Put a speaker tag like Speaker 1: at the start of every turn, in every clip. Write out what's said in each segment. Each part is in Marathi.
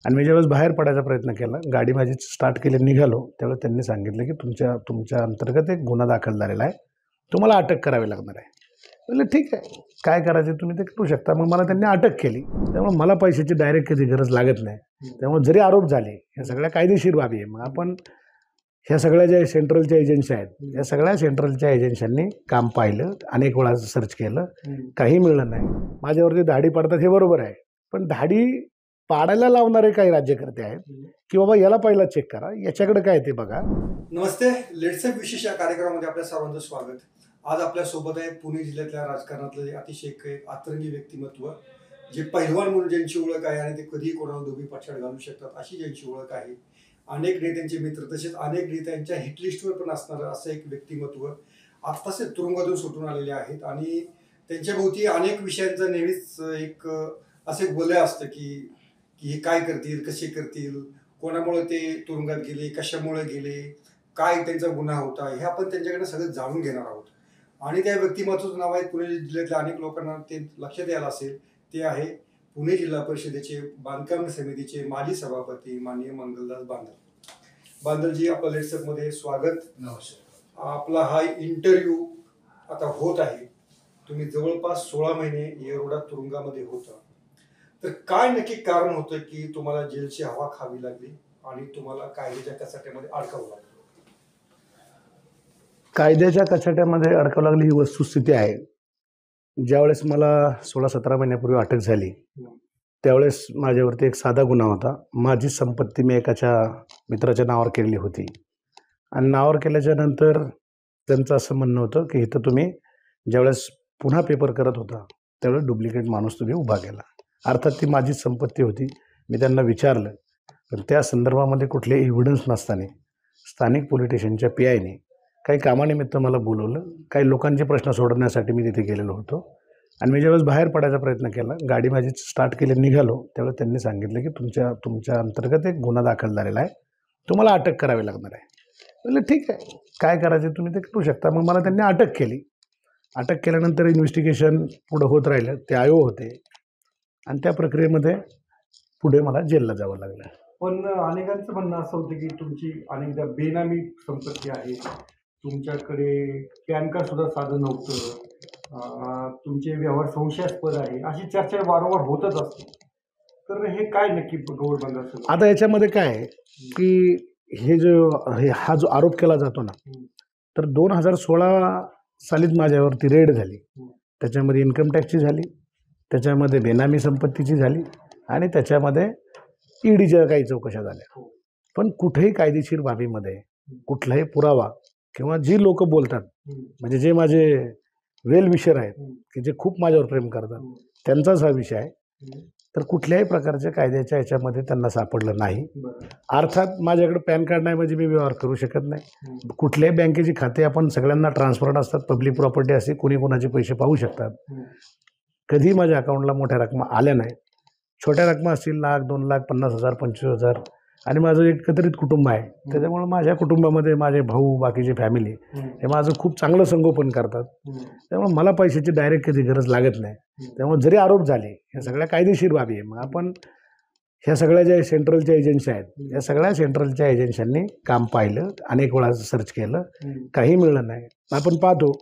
Speaker 1: आणि मी ज्यावेळेस बाहेर पडायचा प्रयत्न केला, गाडी माझी स्टार्ट केली, निघालो, त्यावेळेस त्यांनी सांगितलं की तुमच्या अंतर्गत एक गुन्हा दाखल झालेला आहे, तुम्हाला अटक करावी लागणार आहे. म्हटलं ठीक आहे, काय करायचं तुम्ही ते करू शकता. मग मला त्यांनी अटक केली. त्यामुळे मला पैशाची डायरेक्ट कधी गरज लागत नाही. त्यामुळे जरी आरोप झाले, ह्या सगळ्या कायदेशीर बाबी आहे. मग आपण ह्या सगळ्या ज्या सेंट्रलच्या एजन्सी आहेत, या सगळ्या सेंट्रलच्या एजन्सींनी काम पाहिलं, अनेक वेळा सर्च केलं, काही मिळलं नाही. माझ्यावरती धाडी पडतात हे बरोबर आहे, पण धाडी पाडायला लावणारे काही राज्यकर्ते आहेत की बाबा याला पहिला चेक करा, याच्याकडे काय ते बघा.
Speaker 2: नमस्ते, लेट्सअप विशेष या कार्यक्रमामध्ये आपल्या सर्वांचं स्वागत. आज आपल्या सोबत आहे पुणे जिल्ह्यातल्या राजकारणातले अतिशय एक अतरंगी व्यक्तिमत्व, जे पैलवान म्हणून ज्यांची ओळख आहे आणि ते कधीही कोणाला दोघी पछाड घालू शकतात अशी ज्यांची ओळख आहे. अनेक नेत्यांचे मित्र, तसेच अनेक नेत्यांच्या हिटलिस्टवर पण असणारं असं एक व्यक्तिमत्व आत्ताच तुरुंगातून सुटून आलेले आहेत. आणि त्यांच्या भोवती अनेक विषयांचं नेहमीच एक असे बोलले असतं की हे काय करतील, कसे करतील, कोणामुळे ते तुरुंगात गेले, कशामुळे गेले, काय त्यांचा गुन्हा होता, हे आपण त्यांच्याकडे सगळं जाणून घेणार आहोत. आणि त्या व्यक्तिमत्वाचं नाव आहे, पुणे जिल्ह्यातल्या अनेक लोकांना ते लक्षात यायला असेल, ते आहे पुणे जिल्हा परिषदेचे बांधकाम समितीचे माजी सभापती माननीय मंगलदास बांदल. बांदलजी, आपल्या लेट्सअपमध्ये स्वागत.
Speaker 3: नमस्कार.
Speaker 2: आपला हा इंटरव्ह्यू आता होत आहे. तुम्ही जवळपास 16 महिने येरवडा तुरुंगामध्ये होता. तर काय नक्की कारण होतं की तुम्हाला जेलची हवा खावी लागली आणि तुम्हाला कायद्याच्या कचाट्यामध्ये अडकावं लागलं?
Speaker 1: कायद्याच्या कचाट्यामध्ये अडकावं लागली ही वस्तुस्थिती आहे. ज्यावेळेस मला 16-17 महिन्यापूर्वी अटक झाली, त्यावेळेस माझ्यावरती एक साधा गुन्हा होता. माझी संपत्ती मी एकाच्या मित्राच्या नावावर केलेली होती आणि नावावर केल्याच्या नंतर त्यांचं असं म्हणणं होतं की इथं तुम्ही ज्यावेळेस पुन्हा पेपर करत होता त्यावेळेस डुप्लिकेट माणूस तुम्ही उभा केला. अर्थात ती माझीच संपत्ती होती. मी त्यांना विचारलं, पण त्या संदर्भामध्ये कुठले एव्हिडन्स नसताना स्थानिक पोलीस स्टेशनच्या PIने काही कामानिमित्त मला बोलवलं. काही लोकांचे प्रश्न सोडवण्यासाठी मी तिथे गेलेलो होतो. आणि मी ज्यावेळेस बाहेर पडायचा प्रयत्न केला, गाडी माझी स्टार्ट केली, निघालो, त्यावेळेस त्यांनी सांगितलं की तुमच्या अंतर्गत एक गुन्हा दाखल झालेला आहे, तुम्हाला अटक करावी लागणार आहे. म्हटलं ठीक आहे, काय करायचं तुम्ही ते करू शकता. मग मला त्यांनी अटक केली. अटक केल्यानंतर इन्व्हेस्टिगेशन पुढं होत राहिलं. ते आयोग होते आणि त्या प्रक्रियेमध्ये पुढे मला जेलला जावं लागलं.
Speaker 2: पण अनेकांचं म्हणणं असं होतं की तुमची अनेकदा बेनामी संपत्ती आहे, तुमच्याकडे पॅन कार्ड सुद्धा साधं नव्हतं, तुमचे व्यवहार संशयास्पद आहे, अशी चर्चा वारंवार होतच असते. तर हे काय नक्की गौर बंद?
Speaker 1: आता याच्यामध्ये काय आहे की हा जो आरोप केला जातो ना, तर 2016 सालीच माझ्यावरती रेड झाली. त्याच्यामध्ये इन्कम टॅक्सची झाली, त्याच्यामध्ये बेनामी संपत्तीची झाली आणि त्याच्यामध्ये ईडीच्या काही चौकशा झाल्या. पण कुठेही कायदेशीर बाबीमध्ये कुठलाही पुरावा किंवा जी लोक बोलतात, म्हणजे जे माझे वेल विशर आहेत की जे खूप माझ्यावर प्रेम करतात, त्यांचाच हा विषय आहे. तर कुठल्याही प्रकारच्या कायद्याच्या याच्यामध्ये त्यांना सापडलं नाही. अर्थात माझ्याकडे पॅन कार्ड नाही म्हणजे मी व्यवहार करू शकत नाही. कुठल्याही बँकेची खाते आपण सगळ्यांना ट्रान्सफरड असतात, पब्लिक प्रॉपर्टी असते, कोणी कोणाचे पैसे पाहू शकतात. कधीही माझ्या अकाउंटला मोठ्या रकमा आल्या नाहीत. छोट्या रकमा असतील, 1,00,000, 2,00,000, 50,000, 25,000. आणि माझं एकत्रित कुटुंब आहे, त्याच्यामुळे माझ्या कुटुंबामध्ये माझे भाऊ, बाकीचे फॅमिली हे माझं खूप चांगलं संगोपन करतात. त्यामुळे मला पैशाची डायरेक्ट कधी गरज लागत नाही. त्यामुळे जरी आरोप झाले, ह्या सगळ्या कायदेशीर बाबी आहे. मग आपण ह्या सगळ्या ज्या सेंट्रलच्या एजन्सी आहेत, या सगळ्या सेंट्रलच्या एजन्सींनी काम पाहिलं, अनेक वेळा सर्च केलं, काही मिळलं नाही. आपण पाहतो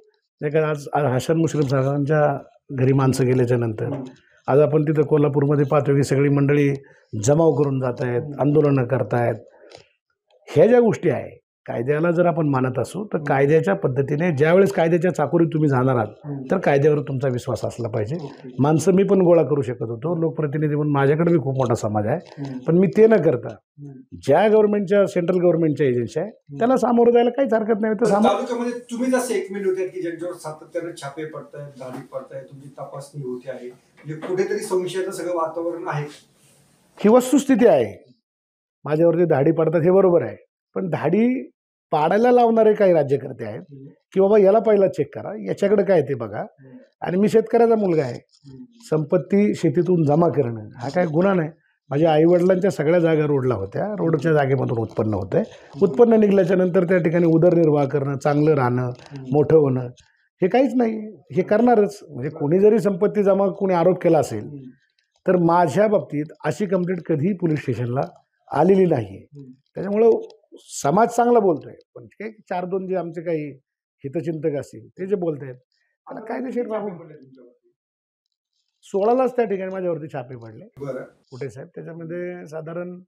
Speaker 1: आज हसन मुश्रीफ साहेबांच्या घरी माणसं गेल्याच्या नंतर आज आपण तिथं कोल्हापूरमध्ये पाहतो की सगळी मंडळी जमाव करून जात आहेत, आंदोलनं करतायत. ह्या ज्या गोष्टी आहे, कायद्याला जर आपण मानत असू तर कायद्याच्या पद्धतीने ज्यावेळेस कायद्याच्या चाकोरीत तुम्ही जाणार आहात तर कायद्यावर तुमचा विश्वास असला पाहिजे. माणसं मी पण गोळा करू शकत होतो, लोकप्रतिनिधी म्हणून माझ्याकडे बी खूप मोठा समाज आहे, पण मी ते न करता ज्या गव्हर्नमेंटच्या सेंट्रल गव्हर्नमेंटच्या एजन्सी आहे त्याला सामोरं जायला काहीच हरकत नाही. तर
Speaker 2: तालुक्यामध्ये तुम्हीच असे एकमेव होते की ज्यांच्यावर सातत्याने छापे पडतायत, धाडी पडतायत, तुमची तपासणी होते आहे, म्हणजे कुठेतरी संशयाचं सगळं वातावरण आहे.
Speaker 1: ही वस्तुस्थिती आहे. माझ्यावरती धाडी पडतात हे बरोबर आहे, पण धाडी पाडायला लावणारे काही राज्यकर्ते आहेत की बाबा याला पहिला चेक करा, याच्याकडे काय ते बघा. आणि मी शेतकऱ्याचा मुलगा आहे. संपत्ती शेतीतून जमा करणं हा काय गुन्हा नाही. माझ्या आईवडिलांच्या सगळ्या जागा रोडला होत्या, रोडच्या जागेमधून उत्पन्न होतं. उत्पन्न निघल्याच्या नंतर त्या ठिकाणी उदरनिर्वाह करणं, चांगलं राहणं, मोठं होणं हे काहीच नाही. हे करणारच. म्हणजे कोणी जरी संपत्ती जमा कोणी आरोप केला असेल तर माझ्या बाबतीत अशी कंप्लेंट कधीही पोलीस स्टेशनला आलेली नाही आहे. त्याच्यामुळं समाज चांगला बोलतोय, पण काही 4-2 जे आमचे काही हितचिंतक असतील ते जे बोलत आहेत त्याला कायदेशीर बाबू 16लाच त्या ठिकाणी माझ्यावरती छापे पडले.
Speaker 2: बरं.
Speaker 1: कुठे साहेब त्याच्यामध्ये साधारण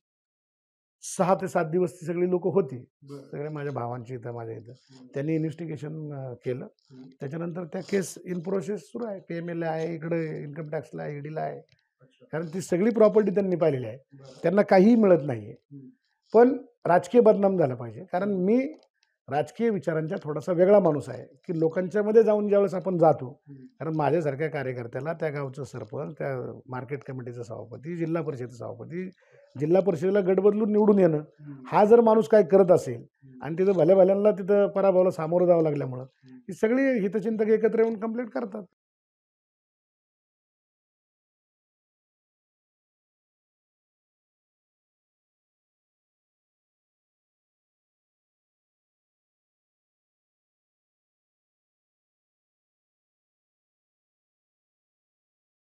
Speaker 1: 6 ते 7 दिवस ती सगळी लोक होती, सगळे माझ्या भावांची इथं माझ्या इथं. त्यांनी इन्व्हेस्टिगेशन केलं. त्याच्यानंतर त्या केस इन प्रोसेस सुरू आहे. PML आहे, इकडे इन्कम टॅक्सला आहे, EDला आहे. कारण ती सगळी प्रॉपर्टी त्यांनी पाहिलेली आहे. त्यांना काहीही मिळत नाही आहे. पण राजकीय बदनाम झालं पाहिजे. कारण मी राजकीय विचारांचा थोडासा वेगळा माणूस आहे, की लोकांच्यामध्ये जाऊन ज्यावेळेस आपण जातो, कारण माझ्यासारख्या कार्यकर्त्याला त्या गावचं सरपंच, त्या मार्केट कमिटीचा सभापती, जिल्हा परिषदेचा सभापती, जिल्हा परिषदेला गट बदलून निवडून येणं, हा जर माणूस काय करत असेल आणि तिथं भल्या भल्यांना तिथं पराभवाला सामोरं जावं लागल्यामुळं ही सगळी हितचिंतक एकत्र येऊन कंप्लेंट करतात.